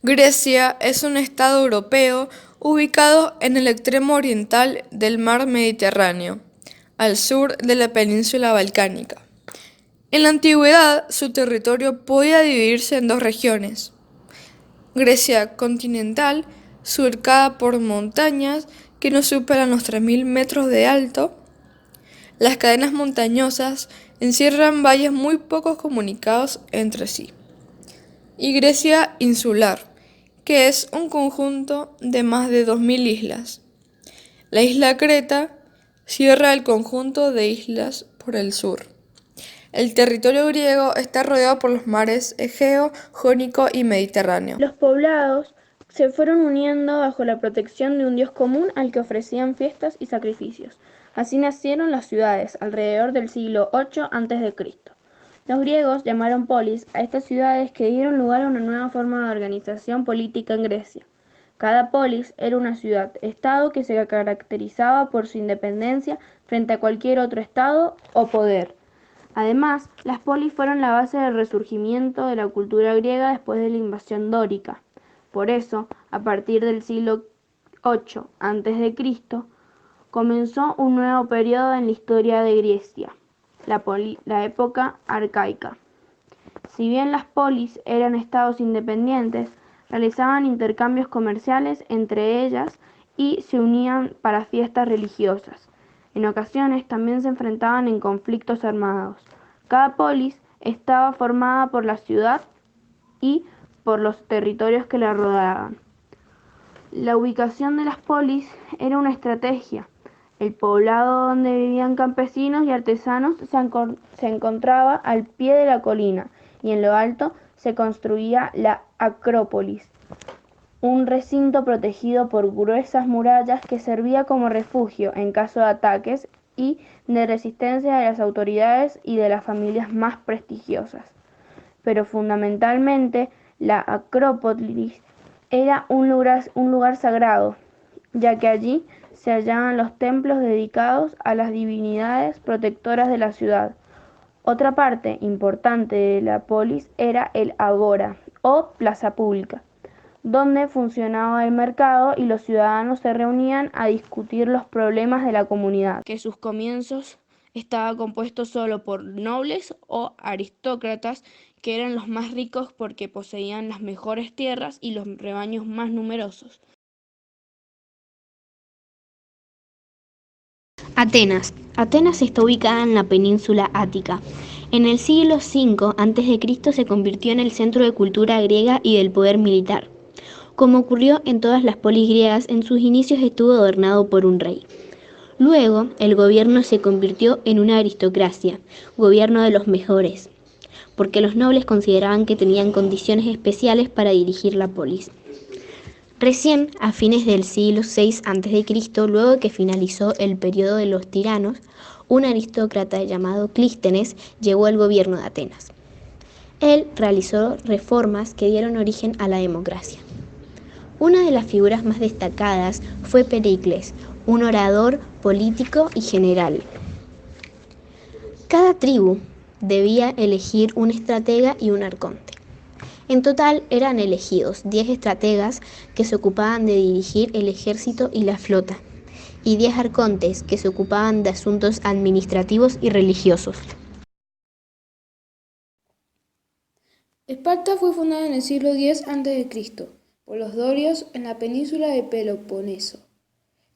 Grecia es un estado europeo ubicado en el extremo oriental del mar Mediterráneo, al sur de la península balcánica. En la antigüedad, su territorio podía dividirse en dos regiones: Grecia continental, surcada por montañas que no superan los 3.000 metros de alto. Las cadenas montañosas encierran valles muy poco comunicados entre sí. Y Grecia insular, que es un conjunto de más de 2.000 islas. La isla Creta cierra el conjunto de islas por el sur. El territorio griego está rodeado por los mares Egeo, Jónico y Mediterráneo. Los poblados se fueron uniendo bajo la protección de un dios común al que ofrecían fiestas y sacrificios. Así nacieron las ciudades alrededor del siglo VIII a.C. Los griegos llamaron polis a estas ciudades que dieron lugar a una nueva forma de organización política en Grecia. Cada polis era una ciudad-estado que se caracterizaba por su independencia frente a cualquier otro estado o poder. Además, las polis fueron la base del resurgimiento de la cultura griega después de la invasión dórica. Por eso, a partir del siglo VIII a.C., comenzó un nuevo periodo en la historia de Grecia, la época arcaica. Si bien las polis eran estados independientes, realizaban intercambios comerciales entre ellas y se unían para fiestas religiosas. En ocasiones también se enfrentaban en conflictos armados. Cada polis estaba formada por la ciudad y por los territorios que la rodeaban. La ubicación de las polis era una estrategia. El poblado donde vivían campesinos y artesanos se encontraba al pie de la colina y en lo alto se construía la Acrópolis, un recinto protegido por gruesas murallas que servía como refugio en caso de ataques y de resistencia de las autoridades y de las familias más prestigiosas. Pero fundamentalmente la Acrópolis era un lugar sagrado, ya que allí se hallaban los templos dedicados a las divinidades protectoras de la ciudad. Otra parte importante de la polis era el agora, o plaza pública, donde funcionaba el mercado y los ciudadanos se reunían a discutir los problemas de la comunidad, que sus comienzos estaba compuesto solo por nobles o aristócratas, que eran los más ricos porque poseían las mejores tierras y los rebaños más numerosos. Atenas. Atenas está ubicada en la península Ática. En el siglo V a.C. se convirtió en el centro de cultura griega y del poder militar. Como ocurrió en todas las polis griegas, en sus inicios estuvo gobernado por un rey. Luego, el gobierno se convirtió en una aristocracia, gobierno de los mejores, porque los nobles consideraban que tenían condiciones especiales para dirigir la polis. Recién, a fines del siglo VI a.C., luego que finalizó el periodo de los tiranos, un aristócrata llamado Clístenes llegó al gobierno de Atenas. Él realizó reformas que dieron origen a la democracia. Una de las figuras más destacadas fue Pericles, un orador, político y general. Cada tribu debía elegir un estratega y un arconte. En total eran elegidos 10 estrategas que se ocupaban de dirigir el ejército y la flota, y 10 arcontes que se ocupaban de asuntos administrativos y religiosos. Esparta fue fundada en el siglo X a.C. por los dorios en la península de Peloponeso.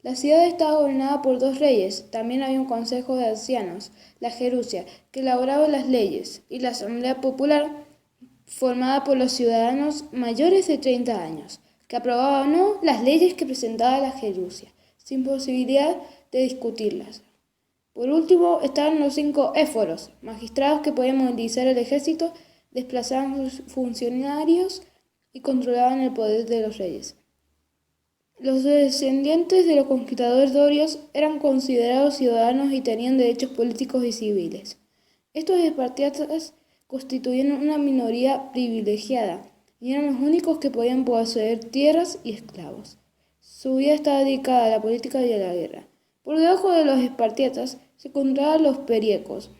La ciudad estaba gobernada por 2 reyes, también había un consejo de ancianos, la Gerusia, que elaboraba las leyes, y la asamblea popular, formada por los ciudadanos mayores de 30 años, que aprobaban o no las leyes que presentaba la Gerusia, sin posibilidad de discutirlas. Por último estaban los 5 éforos, magistrados que podían movilizar el ejército, desplazaban a sus funcionarios y controlaban el poder de los reyes. Los descendientes de los conquistadores dorios eran considerados ciudadanos y tenían derechos políticos y civiles. Estos espartiatas constituían una minoría privilegiada y eran los únicos que podían poseer tierras y esclavos. Su vida estaba dedicada a la política y a la guerra. Por debajo de los espartiatas se encontraban los periecos.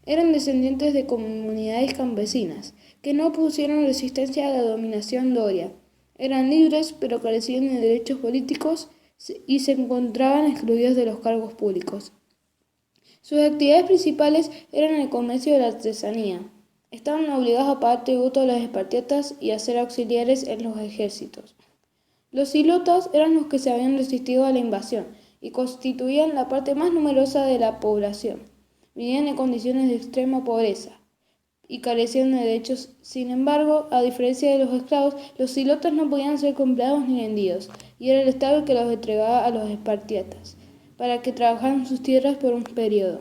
Eran descendientes de comunidades campesinas que no opusieron resistencia a la dominación doria. Eran libres, pero carecían de derechos políticos y se encontraban excluidos de los cargos públicos. Sus actividades principales eran el comercio y la artesanía. Estaban obligados a pagar tributo a los espartiatas y a ser auxiliares en los ejércitos. Los ilotas eran los que se habían resistido a la invasión y constituían la parte más numerosa de la población. Vivían en condiciones de extrema pobreza y carecían de derechos. Sin embargo, a diferencia de los esclavos, los ilotas no podían ser comprados ni vendidos, y era el Estado el que los entregaba a los espartiatas, para que trabajaran sus tierras por un periodo.